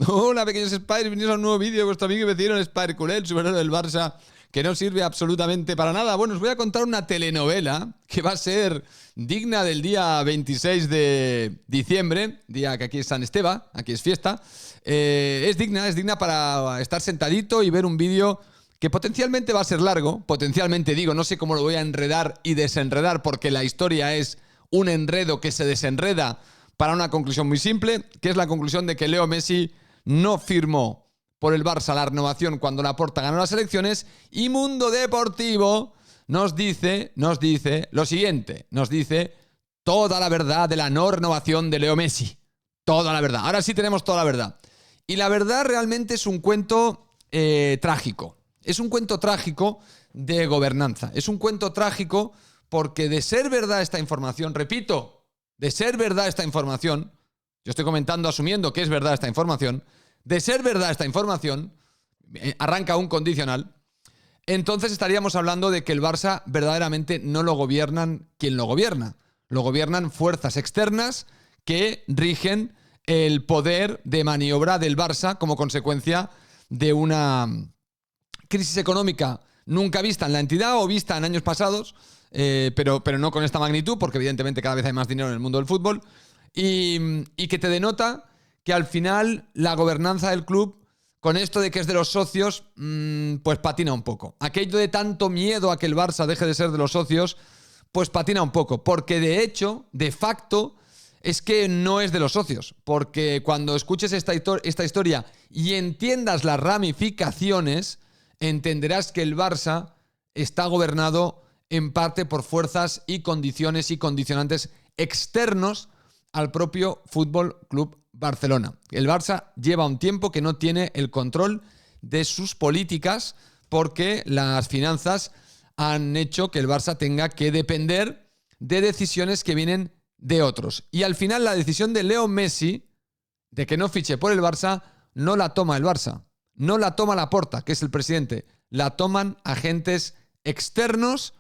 Hola, pequeños Spiders, bienvenidos a un nuevo vídeo de vuestro amigo y vecino, el Spider Culé, el superhéroe del Barça, que no sirve absolutamente para nada. Bueno, os voy a contar una telenovela que va a ser digna del día 26 de diciembre, día que aquí es San Esteban, aquí es fiesta. Es digna para estar sentadito y ver un vídeo que potencialmente va a ser largo. Potencialmente digo, no sé cómo lo voy a enredar y desenredar, porque la historia es un enredo que se desenreda para una conclusión muy simple, que es la conclusión de que Leo Messi no firmó por el Barça la renovación cuando Laporta ganó las elecciones, y Mundo Deportivo nos dice lo siguiente, nos dice toda la verdad de la no renovación de Leo Messi. Toda la verdad. Ahora sí tenemos toda la verdad. Y la verdad realmente es un cuento trágico. Es un cuento trágico de gobernanza. Es un cuento trágico porque de ser verdad esta información, repito, de ser verdad esta información, yo estoy comentando asumiendo que es verdad esta información, de ser verdad esta información, arranca un condicional, entonces estaríamos hablando de que el Barça verdaderamente no lo gobiernan quien lo gobierna. Lo gobiernan fuerzas externas que rigen el poder de maniobra del Barça como consecuencia de una crisis económica nunca vista en la entidad o vista en años pasados, pero no con esta magnitud, porque evidentemente cada vez hay más dinero en el mundo del fútbol, y que te denota que al final la gobernanza del club, con esto de que es de los socios, pues patina un poco. Aquello de tanto miedo a que el Barça deje de ser de los socios, pues patina un poco, porque de hecho, de facto, es que no es de los socios, porque cuando escuches esta historia y entiendas las ramificaciones, entenderás que el Barça está gobernado en parte por fuerzas y condiciones y condicionantes externos al propio Fútbol Club Barcelona. El Barça lleva un tiempo que no tiene el control de sus políticas porque las finanzas han hecho que el Barça tenga que depender de decisiones que vienen de otros. Y al final la decisión de Leo Messi de que no fiche por el Barça no la toma el Barça. No la toma Laporta, que es el presidente. La toman agentes externos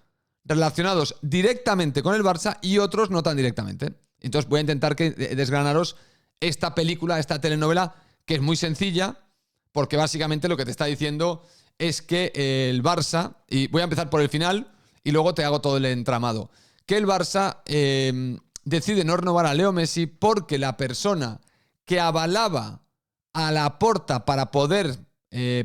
relacionados directamente con el Barça y otros no tan directamente. Entonces voy a intentar desgranaros esta película, esta telenovela, que es muy sencilla, porque básicamente lo que te está diciendo es que el Barça, y voy a empezar por el final y luego te hago todo el entramado, que el Barça decide no renovar a Leo Messi porque la persona que avalaba a Laporta para poder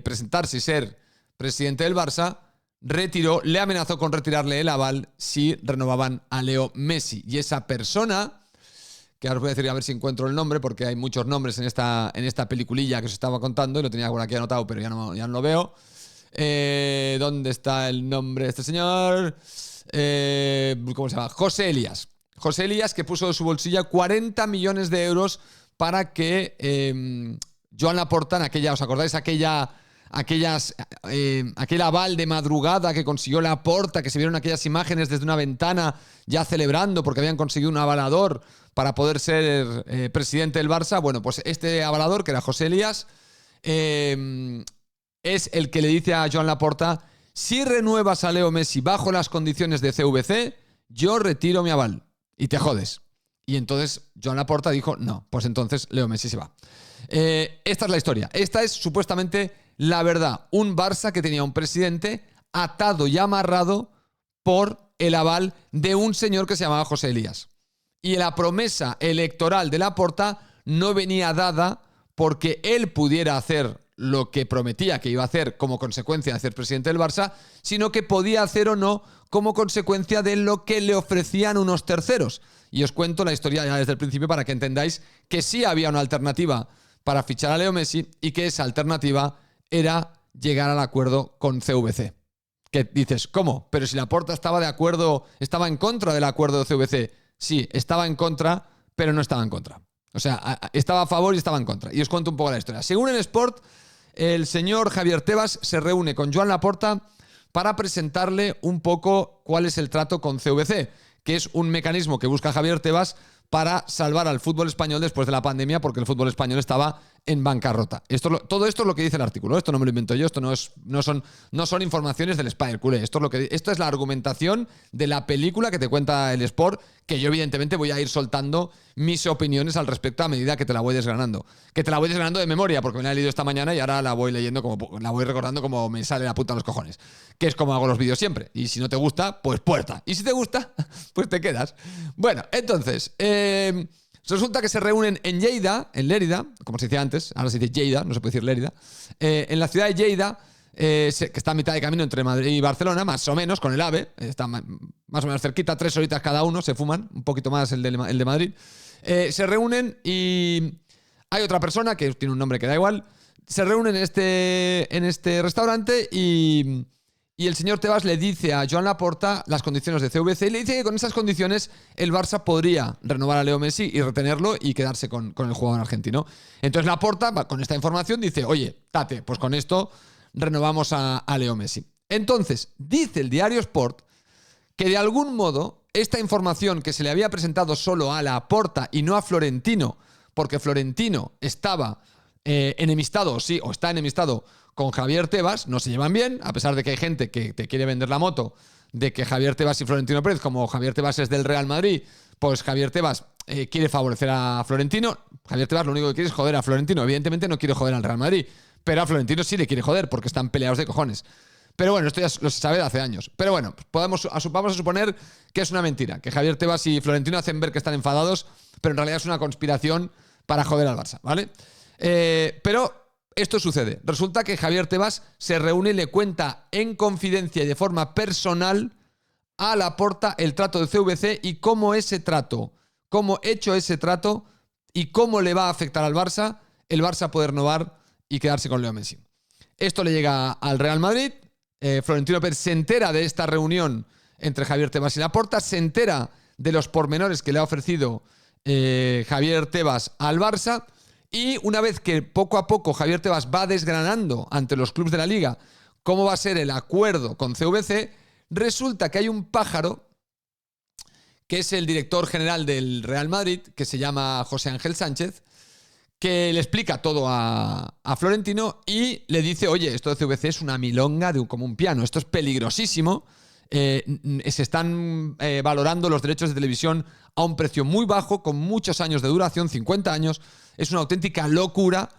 presentarse y ser presidente del Barça, le amenazó con retirarle el aval si renovaban a Leo Messi. Y esa persona, que ahora os voy a decir a ver si encuentro el nombre, porque hay muchos nombres en esta peliculilla que os estaba contando, y lo tenía por aquí anotado, pero ya no lo veo. ¿Dónde está el nombre de este señor? ¿Cómo se llama? José Elías. José Elías, que puso de su bolsilla 40 millones de euros para que Joan Laporta, ¿os acordáis? Aquel aval de madrugada que consiguió Laporta, que se vieron aquellas imágenes desde una ventana ya celebrando porque habían conseguido un avalador para poder ser presidente del Barça. Bueno, pues este avalador, que era José Elías, es el que le dice a Joan Laporta: si renuevas a Leo Messi bajo las condiciones de CVC, yo retiro mi aval y te jodes. Y entonces Joan Laporta dijo, no, pues entonces Leo Messi se va. Esta es la historia. Esta es supuestamente la verdad. Un Barça que tenía un presidente atado y amarrado por el aval de un señor que se llamaba José Elías. Y la promesa electoral de Laporta no venía dada porque él pudiera hacer lo que prometía que iba a hacer como consecuencia de ser presidente del Barça, sino que podía hacer o no como consecuencia de lo que le ofrecían unos terceros. Y os cuento la historia ya desde el principio para que entendáis que sí había una alternativa para fichar a Leo Messi y que esa alternativa era llegar al acuerdo con CVC. Que dices, ¿cómo? Pero si Laporta estaba en contra del acuerdo de CVC. Sí, estaba en contra, pero no estaba en contra. O sea, estaba a favor y estaba en contra. Y os cuento un poco la historia. Según el Sport, el señor Javier Tebas se reúne con Joan Laporta para presentarle un poco cuál es el trato con CVC, que es un mecanismo que busca Javier Tebas para salvar al fútbol español después de la pandemia, porque el fútbol español estaba en bancarrota. Todo esto es lo que dice el artículo. Esto no me lo invento yo, esto no son informaciones del Spy, el culé. Esto es la argumentación de la película que te cuenta el Sport, que yo evidentemente voy a ir soltando mis opiniones al respecto a medida que te la voy desgranando. Que te la voy desgranando de memoria, porque me la he leído esta mañana y ahora la voy leyendo, la voy recordando como me sale la puta a los cojones. Que es como hago los vídeos siempre. Y si no te gusta, pues puerta. Y si te gusta, pues te quedas. Bueno, entonces... resulta que se reúnen en Lleida, en Lérida, como se decía antes, ahora se dice Lleida, no se puede decir Lérida, en la ciudad de Lleida, que está a mitad de camino entre Madrid y Barcelona, más o menos, con el AVE, está más o menos cerquita, 3 horitas cada uno, se fuman, un poquito más el de Madrid. Se reúnen y hay otra persona, que tiene un nombre que da igual, se reúnen en este restaurante y el señor Tebas le dice a Joan Laporta las condiciones de CVC y le dice que con esas condiciones el Barça podría renovar a Leo Messi y retenerlo y quedarse con el jugador argentino. Entonces Laporta, con esta información, dice, oye, Tate, pues con esto renovamos a Leo Messi. Entonces, dice el diario Sport que de algún modo esta información que se le había presentado solo a Laporta y no a Florentino, porque Florentino estaba enemistado, o está enemistado con Javier Tebas, no se llevan bien, a pesar de que hay gente que te quiere vender la moto de que Javier Tebas y Florentino Pérez, como Javier Tebas es del Real Madrid, pues Javier Tebas quiere favorecer a Florentino. Javier Tebas lo único que quiere es joder a Florentino. Evidentemente no quiere joder al Real Madrid, pero a Florentino sí le quiere joder porque están peleados de cojones. Pero bueno, esto ya lo se sabe de hace años. Pero bueno, vamos a suponer que es una mentira, que Javier Tebas y Florentino hacen ver que están enfadados, pero en realidad es una conspiración para joder al Barça, ¿vale? Pero esto sucede. Resulta que Javier Tebas se reúne y le cuenta en confidencia y de forma personal a Laporta el trato de CVC y cómo ese trato, cómo hecho ese trato y cómo le va a afectar al Barça, el Barça poder renovar y quedarse con Leo Messi. Esto le llega al Real Madrid. Florentino Pérez se entera de esta reunión entre Javier Tebas y Laporta, se entera de los pormenores que le ha ofrecido Javier Tebas al Barça. Y una vez que poco a poco Javier Tebas va desgranando ante los clubes de la Liga cómo va a ser el acuerdo con CVC, resulta que hay un pájaro que es el director general del Real Madrid, que se llama José Ángel Sánchez, que le explica todo a Florentino y le dice, oye, esto de CVC es una milonga como un piano, esto es peligrosísimo, se están valorando los derechos de televisión a un precio muy bajo, con muchos años de duración, 50 años, es una auténtica locura.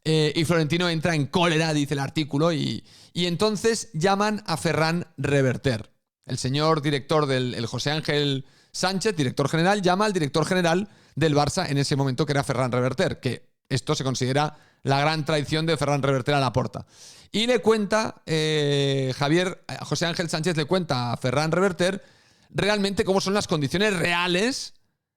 Y Florentino entra en cólera, dice el artículo, y entonces llaman a Ferran Reverter. El señor director el José Ángel Sánchez, director general, llama al director general del Barça en ese momento, que era Ferran Reverter, que esto se considera la gran traición de Ferran Reverter a Laporta. Y le cuenta, José Ángel Sánchez le cuenta a Ferran Reverter realmente cómo son las condiciones reales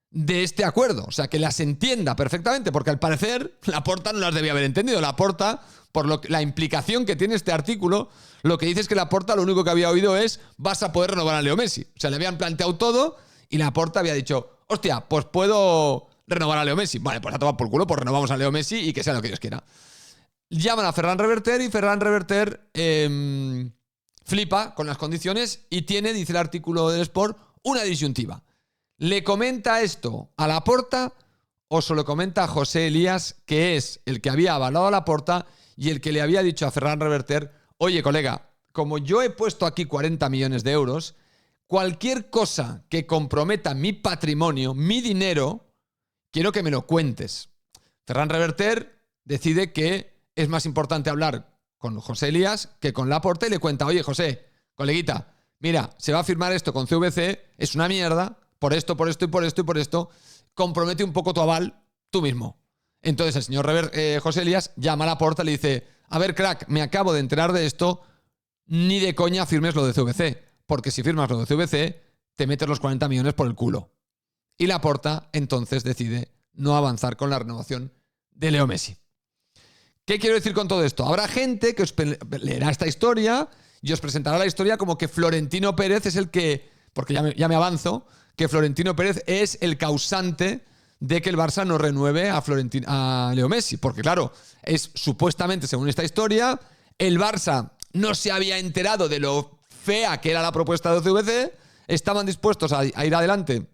de este acuerdo. O sea, que las entienda perfectamente, porque al parecer Laporta no las debía haber entendido. Laporta, por la implicación que tiene este artículo, lo que dice es que Laporta lo único que había oído es vas a poder renovar a Leo Messi. O sea, le habían planteado todo y Laporta había dicho, hostia, pues puedo renovar a Leo Messi. Vale, pues a tomar por culo, pues renovamos a Leo Messi y que sea lo que Dios quiera. Llaman a Ferran Reverter y Ferran Reverter flipa con las condiciones y tiene, dice el artículo del Sport, una disyuntiva. ¿Le comenta esto a Laporta o se lo comenta a José Elías, que es el que había avalado a Laporta y el que le había dicho a Ferran Reverter, oye, colega, como yo he puesto aquí 40 millones de euros, cualquier cosa que comprometa mi patrimonio, mi dinero, quiero que me lo cuentes? Ferran Reverter decide que es más importante hablar con José Elías que con Laporta y le cuenta, oye, José, coleguita, mira, se va a firmar esto con CVC, es una mierda, por esto, por esto y por esto y por esto, compromete un poco tu aval tú mismo. Entonces el señor José Elías llama a Laporta y le dice, a ver, crack, me acabo de enterar de esto, ni de coña firmes lo de CVC, porque si firmas lo de CVC, te metes los 40 millones por el culo. Y Laporta entonces decide no avanzar con la renovación de Leo Messi. ¿Qué quiero decir con todo esto? Habrá gente que os leerá esta historia y os presentará la historia como que Florentino Pérez es el que, porque ya me avanzo, que Florentino Pérez es el causante de que el Barça no renueve a Leo Messi. Porque claro, es supuestamente, según esta historia, el Barça no se había enterado de lo fea que era la propuesta de CVC, estaban dispuestos a ir adelante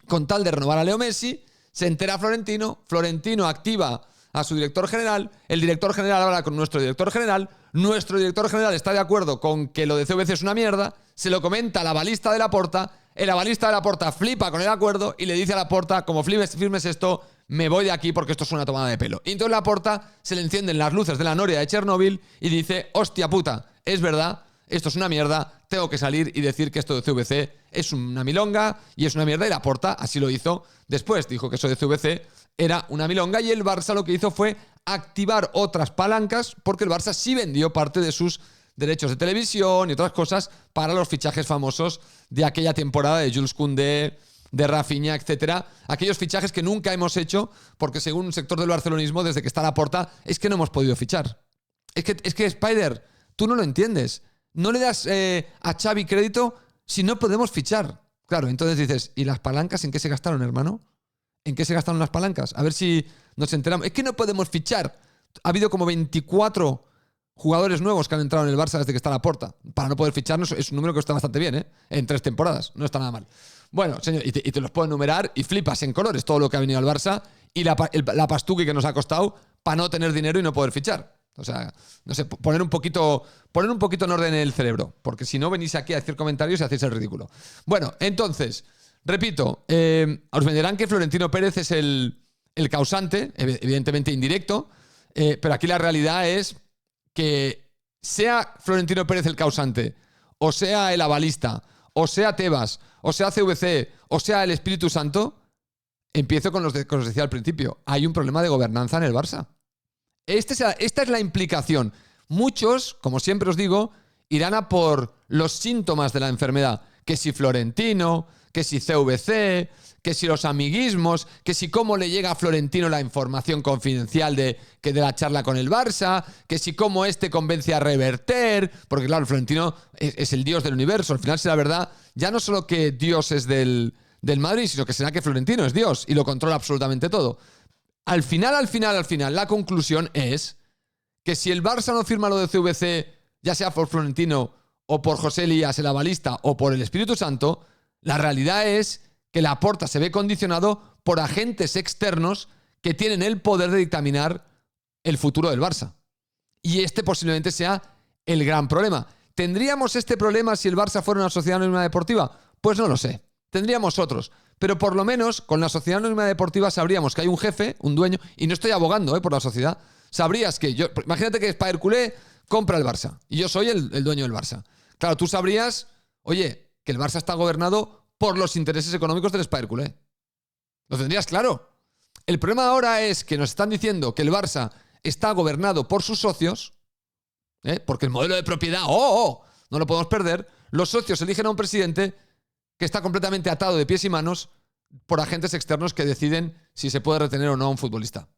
con tal de renovar a Leo Messi, se entera Florentino activa a su director general, el director general habla con nuestro director general está de acuerdo con que lo de CVC es una mierda, se lo comenta al avalista de Laporta, el avalista de Laporta flipa con el acuerdo y le dice a Laporta, como firmes esto, me voy de aquí porque esto es una tomada de pelo. Y entonces Laporta se le encienden las luces de la noria de Chernobyl y dice, hostia puta, es verdad, esto es una mierda, tengo que salir y decir que esto de CVC es una milonga y es una mierda. Y Laporta así lo hizo después, dijo que eso de CVC era una milonga y el Barça lo que hizo fue activar otras palancas porque el Barça sí vendió parte de sus derechos de televisión y otras cosas para los fichajes famosos de aquella temporada de Jules Koundé, de Rafinha, etcétera. Aquellos fichajes que nunca hemos hecho porque según un sector del barcelonismo, desde que está Laporta, es que no hemos podido fichar. Es que Spider, tú no lo entiendes. No le das a Xavi crédito si no podemos fichar. Claro, entonces dices, ¿y las palancas en qué se gastaron, hermano? ¿En qué se gastaron las palancas? A ver si nos enteramos. Es que no podemos fichar. Ha habido como 24 jugadores nuevos que han entrado en el Barça desde que está Laporta. Para no poder ficharnos es un número que está bastante bien, ¿eh? En 3 temporadas. No está nada mal. Bueno, señor, y te los puedo enumerar y flipas en colores todo lo que ha venido al Barça y la pastuqui que nos ha costado para no tener dinero y no poder fichar. O sea, no sé, poner un poquito en orden el cerebro, porque si no venís aquí a decir comentarios y hacéis el ridículo. Bueno, entonces, repito, os venderán que Florentino Pérez es el causante, evidentemente indirecto, pero aquí la realidad es que sea Florentino Pérez el causante, o sea el avalista, o sea Tebas, o sea CVC, o sea el Espíritu Santo, empiezo con lo que os decía al principio. Hay un problema de gobernanza en el Barça. Esta es la implicación. Muchos, como siempre os digo, irán a por los síntomas de la enfermedad. Que si Florentino, que si CVC, que si los amiguismos, que si cómo le llega a Florentino la información confidencial de la charla con el Barça, que si cómo convence a reverter, porque claro, Florentino es el dios del universo. Al final será verdad, ya no solo que Dios es del Madrid, sino que será que Florentino es Dios y lo controla absolutamente todo. Al final, la conclusión es que si el Barça no firma lo de CVC, ya sea por Florentino o por José Elías, el avalista, o por el Espíritu Santo, la realidad es que Laporta se ve condicionado por agentes externos que tienen el poder de dictaminar el futuro del Barça. Y posiblemente sea el gran problema. ¿Tendríamos este problema si el Barça fuera una sociedad anónima deportiva? Pues no lo sé. Tendríamos otros. Pero por lo menos con la sociedad anónima deportiva sabríamos que hay un jefe, un dueño, y no estoy abogando por la sociedad. Sabrías que yo, imagínate que Spider Culé compra el Barça y yo soy el dueño del Barça. Claro, tú sabrías, oye, que el Barça está gobernado por los intereses económicos del Spider Culé. Lo tendrías claro. El problema ahora es que nos están diciendo que el Barça está gobernado por sus socios, porque el modelo de propiedad, no lo podemos perder. Los socios eligen a un presidente que está completamente atado de pies y manos por agentes externos que deciden si se puede retener o no a un futbolista.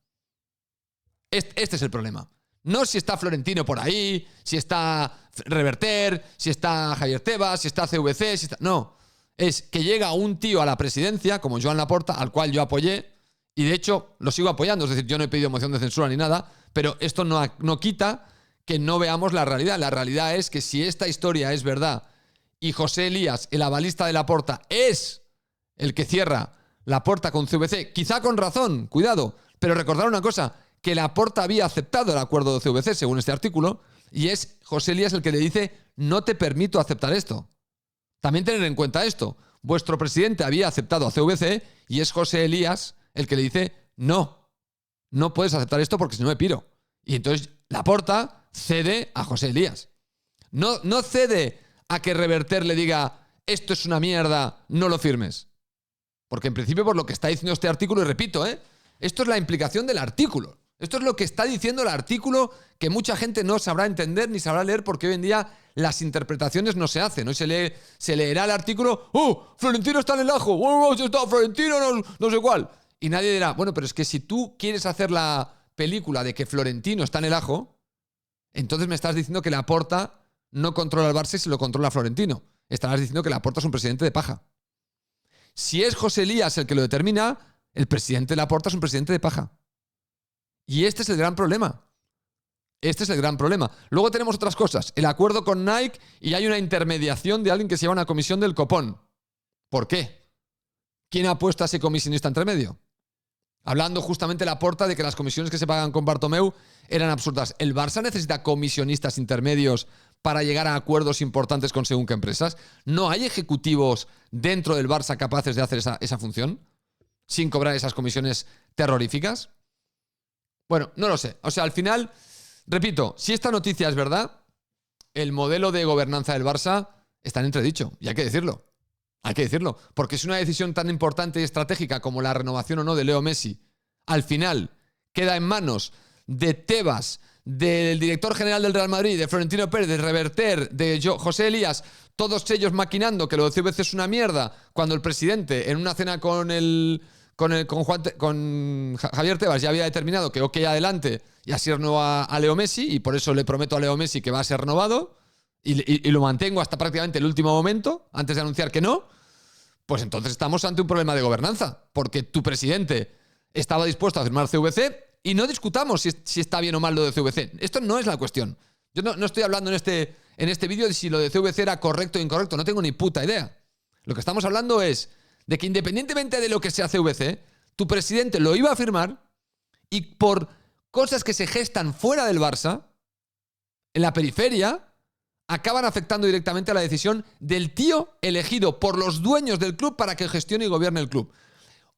Este es el problema. No si está Florentino por ahí, si está Reverter, si está Javier Tebas, si está CVC, no. Es que llega un tío a la presidencia, como Joan Laporta, al cual yo apoyé, y de hecho lo sigo apoyando, es decir, yo no he pedido moción de censura ni nada, pero esto no quita que no veamos la realidad. La realidad es que si esta historia es verdad y José Elías, el avalista de Laporta, es el que cierra la puerta con CVC, quizá con razón, cuidado, pero recordar una cosa, que Laporta había aceptado el acuerdo de CVC, según este artículo, y es José Elías el que le dice, no te permito aceptar esto. También tener en cuenta esto, vuestro presidente había aceptado a CVC y es José Elías el que le dice, no puedes aceptar esto porque si no me piro. Y entonces Laporta cede a José Elías. No cede a que Reverter le diga, esto es una mierda, no lo firmes. Porque en principio por lo que está diciendo este artículo, y repito, esto es la implicación del artículo. Esto es lo que está diciendo el artículo que mucha gente no sabrá entender ni sabrá leer porque hoy en día las interpretaciones no se hacen. Hoy se leerá el artículo, Florentino está en el ajo, está Florentino no sé cuál. Y nadie dirá, bueno, pero es que si tú quieres hacer la película de que Florentino está en el ajo, entonces me estás diciendo que Laporta no controla el Barça y se lo controla Florentino. Estarás diciendo que Laporta es un presidente de paja. Si es José Elías el que lo determina, el presidente de Laporta es un presidente de paja. Y este es el gran problema. Este es el gran problema. Luego tenemos otras cosas. El acuerdo con Nike y hay una intermediación de alguien que se llama una comisión del copón. ¿Por qué? ¿Quién ha puesto a ese comisionista entre medio? Hablando justamente Laporta de que las comisiones que se pagan con Bartomeu eran absurdas. ¿El Barça necesita comisionistas intermedios para llegar a acuerdos importantes con según qué empresas? ¿No hay ejecutivos dentro del Barça capaces de hacer esa función sin cobrar esas comisiones terroríficas? Bueno, no lo sé. O sea, al final, repito, si esta noticia es verdad, el modelo de gobernanza del Barça está en entredicho. Y hay que decirlo. Hay que decirlo. Porque es una decisión tan importante y estratégica como la renovación o no de Leo Messi. Al final, queda en manos de Tebas, del director general del Real Madrid, de Florentino Pérez, de Reverter, de José Elías, todos ellos maquinando que lo de CVC es una mierda, cuando el presidente, en una cena con Javier Tebas, ya había determinado que ok, adelante, y así renueva a Leo Messi, y por eso le prometo a Leo Messi que va a ser renovado, y lo mantengo hasta prácticamente el último momento, antes de anunciar que no. Pues entonces estamos ante un problema de gobernanza, porque tu presidente estaba dispuesto a firmar CVC y no discutamos si está bien o mal lo de CVC. Esto no es la cuestión. Yo no estoy hablando en este vídeo de si lo de CVC era correcto o incorrecto, no tengo ni puta idea. Lo que estamos hablando es de que independientemente de lo que sea CVC, tu presidente lo iba a firmar y por cosas que se gestan fuera del Barça, en la periferia, acaban afectando directamente a la decisión del tío elegido por los dueños del club para que gestione y gobierne el club.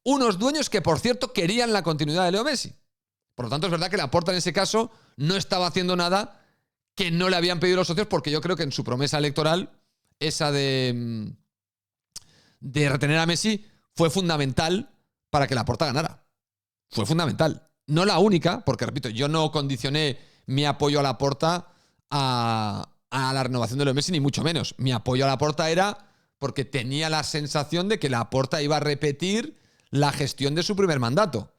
Unos dueños que, por cierto, querían la continuidad de Leo Messi. Por lo tanto, es verdad que Laporta en ese caso no estaba haciendo nada que no le habían pedido los socios, porque yo creo que en su promesa electoral, esa de retener a Messi, fue fundamental para que Laporta ganara. Fue fundamental. No la única, porque, repito, yo no condicioné mi apoyo a Laporta a la renovación de Leo Messi, ni mucho menos. Mi apoyo a Laporta era porque tenía la sensación de que Laporta iba a repetir la gestión de su primer mandato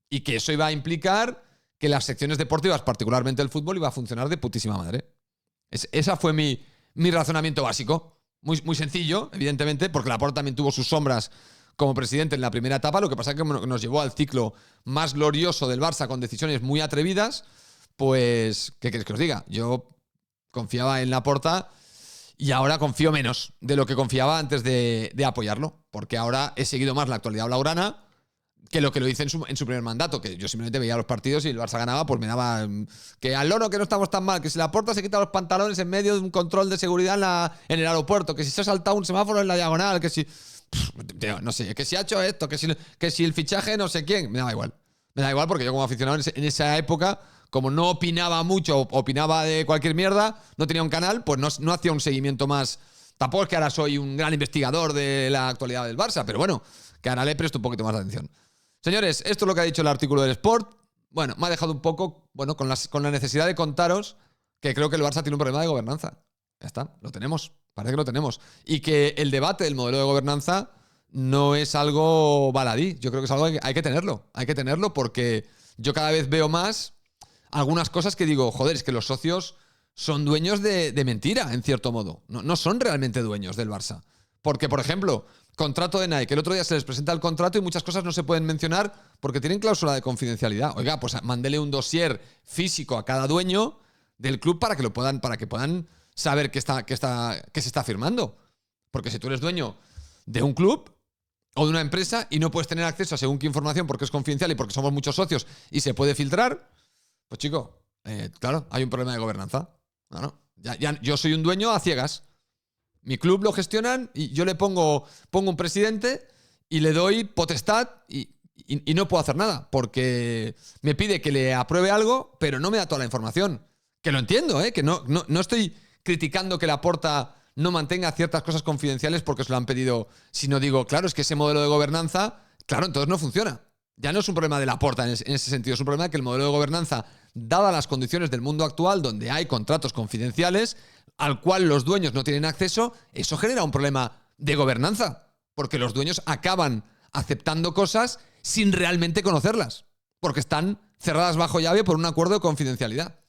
y que eso iba a implicar que las secciones deportivas, particularmente el fútbol, iba a funcionar de putísima madre. Esa fue mi razonamiento básico. Muy, muy sencillo, evidentemente, porque Laporta también tuvo sus sombras como presidente en la primera etapa. Lo que pasa es que nos llevó al ciclo más glorioso del Barça con decisiones muy atrevidas. Pues, ¿qué queréis que os diga? Yo confiaba en Laporta y ahora confío menos de lo que confiaba antes de apoyarlo, porque ahora he seguido más la actualidad blaugrana que lo hice en su primer mandato, que yo simplemente veía los partidos y el Barça ganaba, pues me daba que al loro que no estamos tan mal, que si Laporta se quita los pantalones en medio de un control de seguridad en el aeropuerto, que si se ha saltado un semáforo en la diagonal, que si no sé, que si ha hecho esto, que si el fichaje no sé quién, me daba igual. Me da igual porque yo como aficionado en esa época, como no opinaba mucho, opinaba de cualquier mierda, no tenía un canal, pues no hacía un seguimiento más. Tampoco es que ahora soy un gran investigador de la actualidad del Barça, pero bueno, que ahora le presto un poquito más de atención. Señores, esto es lo que ha dicho el artículo del Sport. Bueno, me ha dejado un poco, bueno, con la necesidad de contaros que creo que el Barça tiene un problema de gobernanza. Ya está, lo tenemos, parece que lo tenemos. Y que el debate del modelo de gobernanza no es algo baladí. Yo creo que es algo que hay que tenerlo. Hay que tenerlo porque yo cada vez veo más algunas cosas que digo, joder, es que los socios son dueños de mentira, en cierto modo. No son realmente dueños del Barça. Porque, por ejemplo, contrato de Nike. El otro día se les presenta el contrato y muchas cosas no se pueden mencionar porque tienen cláusula de confidencialidad. Oiga, pues mándele un dossier físico a cada dueño del club para que puedan saber qué se está firmando. Porque si tú eres dueño de un club o de una empresa y no puedes tener acceso a según qué información porque es confidencial y porque somos muchos socios y se puede filtrar, pues chico, claro, hay un problema de gobernanza. Claro, yo soy un dueño a ciegas. Mi club lo gestionan y yo le pongo un presidente y le doy potestad y no puedo hacer nada porque me pide que le apruebe algo, pero no me da toda la información. Que lo entiendo, que no estoy criticando que Laporta no mantenga ciertas cosas confidenciales porque se lo han pedido, sino digo, claro, es que ese modelo de gobernanza, claro, entonces no funciona. Ya no es un problema de Laporta en ese sentido, es un problema de que el modelo de gobernanza, dadas las condiciones del mundo actual, donde hay contratos confidenciales al cual los dueños no tienen acceso, eso genera un problema de gobernanza, porque los dueños acaban aceptando cosas sin realmente conocerlas, porque están cerradas bajo llave por un acuerdo de confidencialidad.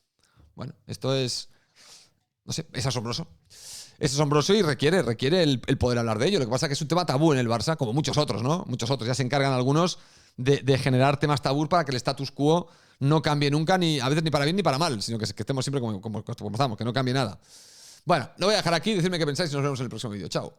Bueno, esto es, no sé, es asombroso. Es asombroso y requiere el poder hablar de ello. Lo que pasa es que es un tema tabú en el Barça, como muchos otros, ¿no? Muchos otros. Ya se encargan algunos de generar temas tabú para que el status quo no cambie nunca, a veces ni para bien ni para mal, sino que estemos siempre como estamos, que no cambie nada. Bueno, lo voy a dejar aquí, decidme qué pensáis y nos vemos en el próximo vídeo. Chao.